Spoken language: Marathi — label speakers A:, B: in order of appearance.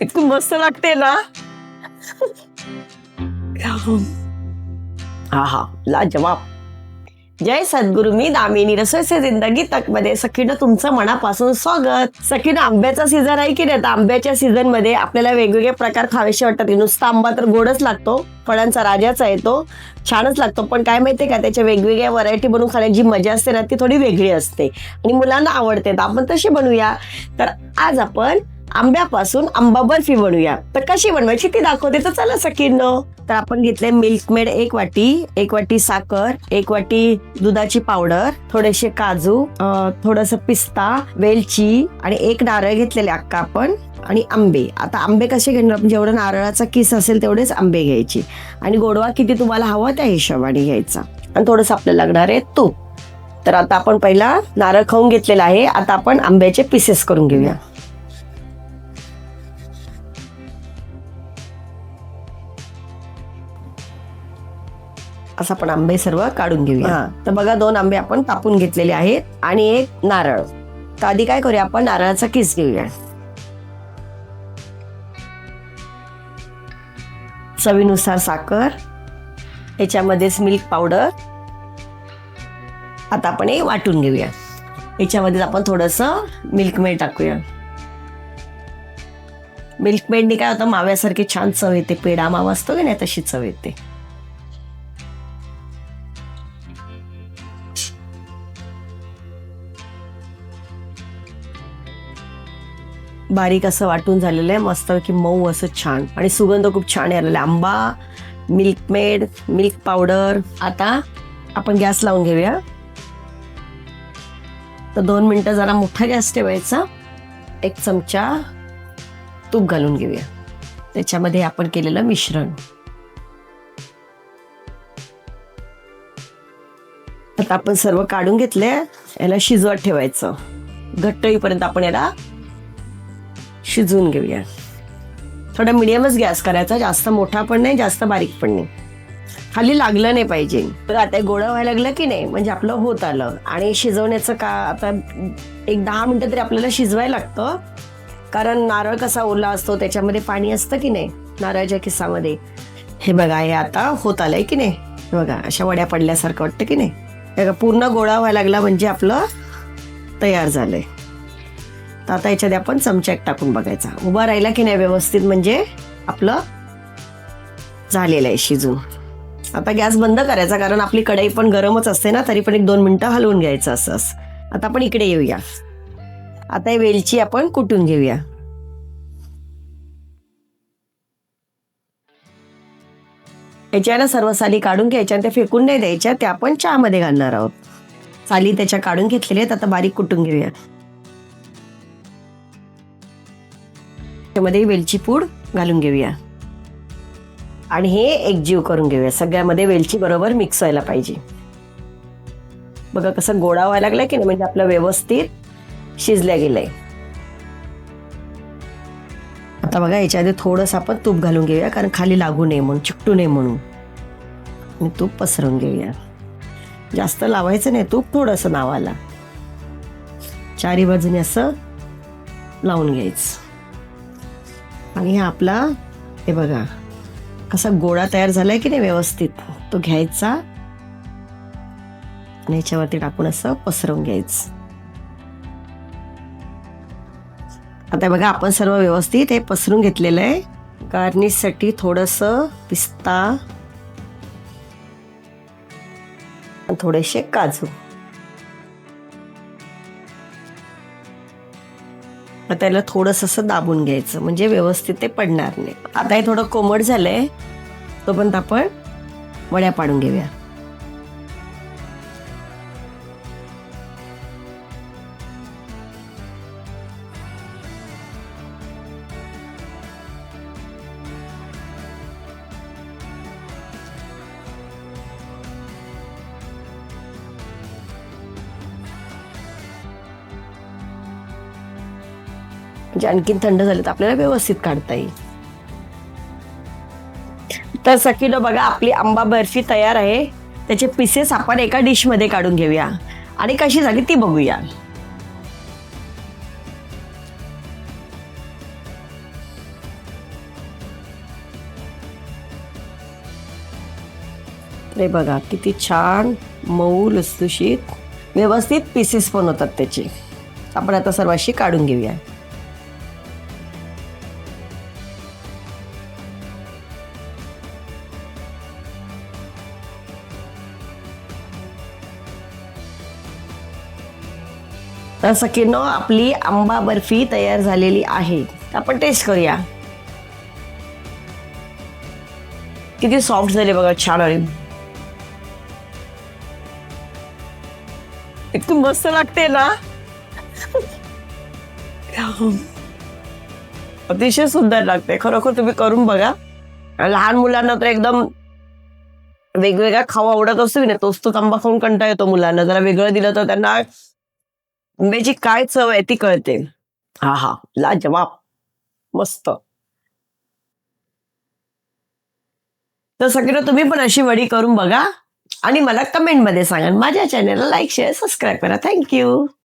A: इतकी मस्त लागते ना. हा हा, लाजवाब. जय सद्गुरु. मी दामिनी रसोईचे जिंदगी तक मध्ये सखीनं तुमचं मनापासून स्वागत. सखीनं आंब्याचा सीझन आहे की नाही, तर आंब्याच्या सीझन मध्ये आपल्याला वेगवेगळे प्रकार खावेसे वाटतात. नुसता आंबा तर गोडच लागतो, फळांचा राजाच आहे तो, छानच लागतो. पण काय माहितीये का, त्याच्या वेगवेगळ्या व्हरायटी बनवून खाण्याची जी मजा असते ना, ती थोडी वेगळी असते आणि मुलांना आवडते. तर आपण तशी बनवूया. तर आज आपण आंब्यापासून आंबा बर्फी बनवूया. तर कशी बनवायची ती दाखवते. तर चला सखींनो. तर आपण घेतले मिल्कमेड 1 वाटी, 1 वाटी साखर, 1 वाटी दुधाची पावडर, थोडेसे काजू, थोडस पिस्ता, वेलची आणि 1 नारळ घेतलेले अख्खा आपण, आणि आंबे. आता आंबे कसे घेणार आपण, जेवढा नारळाचा किस असेल तेवढेच आंबे घ्यायचे आणि गोडवा किती तुम्हाला हवा त्या हिशोबाने घ्यायचा. आणि थोडंसं आपल्याला लागणार आहे तूप. तर आता आपण पहिला नारळ खाऊन घेतलेला आहे. आता आपण आंब्याचे पीसेस करून घेऊया. असं आपण आंबे सर्व काढून घेऊया. तर बघा 2 आंबे आपण कापून घेतलेले आहेत आणि 1 नारळ. तर आधी काय करूया, आपण नारळाचा किस घेऊया. चवीनुसार साखर, याच्यामध्येच मिल्क पावडर. आता आपण हे वाटून घेऊया. याच्यामध्ये आपण थोडस मिल्कमेड टाकूया. मिल्कमेडने काय होतं, माव्यासारखी छान चव येते. पेढा मावा असतो की नाही, तशी चव येते. बारीक असं वाटून झालेलं आहे, मस्त की मऊ असं छान, आणि सुगंध खूप छान आलेला. आंबा, मिल्कमेड, मिल्क पावडर. आता आपण गॅस लावून घेऊया. तर 2 मिनिटं जरा मोठा गॅस ठेवायचा. 1 चमचा तूप घालून घेऊया. त्याच्यामध्ये आपण केलेलं मिश्रण. आता आपण सर्व काढून घेतले. याला शिजवत ठेवायचं. घट्ट होईपर्यंत आपण याला शिजवून घेऊया. थोडा मिडियमच गॅस करायचा, जास्त मोठा पण नाही, जास्त बारीक पण नाही, खाली लागलं नाही पाहिजे. तर आता गोळा व्हायला लागलं की नाही, म्हणजे आपलं होत आलं. आणि शिजवण्याचं का, आता 10 मिनिटं तरी आपल्याला शिजवायला लागतं, कारण नारळ कसा ओला असतो, त्याच्यामध्ये पाणी असतं की नाही नारळाच्या किसामध्ये. हे बघा, हे आता होत आलंय की नाही. बघा, अशा वड्या पडल्यासारखं वाटतं की नाही. पूर्ण गोळा व्हायला लागला म्हणजे आपलं तयार झालंय. तर आता याच्यात आपण चमचा एक टाकून बघायचा, उभा राहिला की नाही व्यवस्थित, म्हणजे आपलं झालेलं आहे शिजून. आता गॅस बंद करायचा, कारण आपली कढई पण गरमच असते ना, तरी पण 1-2 मिनिटं हलवून घ्यायचं असं. आता आपण इकडे येऊया. आता ही वेलची आपण कुटून घेऊया. याच्या ना सर्व साली काढून घ्यायच्या, त्या फेकून नाही द्यायच्या. त्या आपण चहामध्ये घालणार आहोत. साली त्याच्या काढून घेतलेल्या आहेत. आता बारीक कुटून घेऊया. मध्ये वेलची पूड घालून घेऊया आणि हे एकजीव करून घेऊया. सगळ्यामध्ये वेलची बरोबर मिक्स व्हायला पाहिजे. बघा कसं गोळा व्हायला लागलाय की नाही, म्हणजे आपलं व्यवस्थित शिजल्या गेलंय. आता बघा, याच्यामध्ये थोडंसं आपण तूप घालून घेऊया, कारण खाली लागू नये म्हणून, चिकटू नये म्हणून. आणि तूप पसरवून घेऊया. जास्त लावायचं नाही तूप, थोडंसं नावाला. चारी बाजूने असं लावून घ्यायचं. आणि हा आपला, हे बघा कसा गोळा तयार झालाय की नाही व्यवस्थित, तो घ्यायचा आणि याच्यावरती टाकून असं पसरवून घ्यायचं. आता बघा, आपण सर्व व्यवस्थित हे पसरून घेतलेलं आहे. गार्निशसाठी थोडंसं पिस्ता आणि थोडेसे काजू. आता याला थोडंसं असं दाबून घ्यायचं, म्हणजे व्यवस्थित ते पडणार नाही. आता हे थोडं कोमट झालंय, तोपर्यंत आपण वड्या पाडून घेऊया. म्हणजे आणखीन थंड झाले तर आपल्याला व्यवस्थित काढता येईल. तर सखीनो बघा, आपली आंबा बर्फी तयार आहे. त्याचे पीसेस आपण एका डिश मध्ये काढून घेऊया आणि कशी झाली ती बघूया. हे बघा किती छान मऊ लुसलुशीत व्यवस्थित पीसेस पण होतात त्याचे. आपण आता सर्वांशी काढून घेऊया. तर सखींनो, आपली आंबा बर्फी तयार झालेली आहे. आपण टेस्ट करूया. किती सॉफ्ट झाले बघा, छान आहे. इतकी मस्त लागते ना, अतिशय सुंदर लागते. खरोखर तुम्ही करून बघा. लहान मुलांना तर एकदम वेगवेगळा खाऊ आवडत असतो की नाही, तोच तो आंबा खाऊन कंटाळा येतो मुलांना. जरा वेगळं दिलं तर त्यांना आंब्याची काय चव आहे ती कळते. हा हा, लाजवाब, मस्त. तर सगळं तुम्ही पण अशी वडी करून बघा आणि मला कमेंट मध्ये सांगा. माझ्या चॅनलला लाईक शेअर सबस्क्राईब करा. थँक्यू.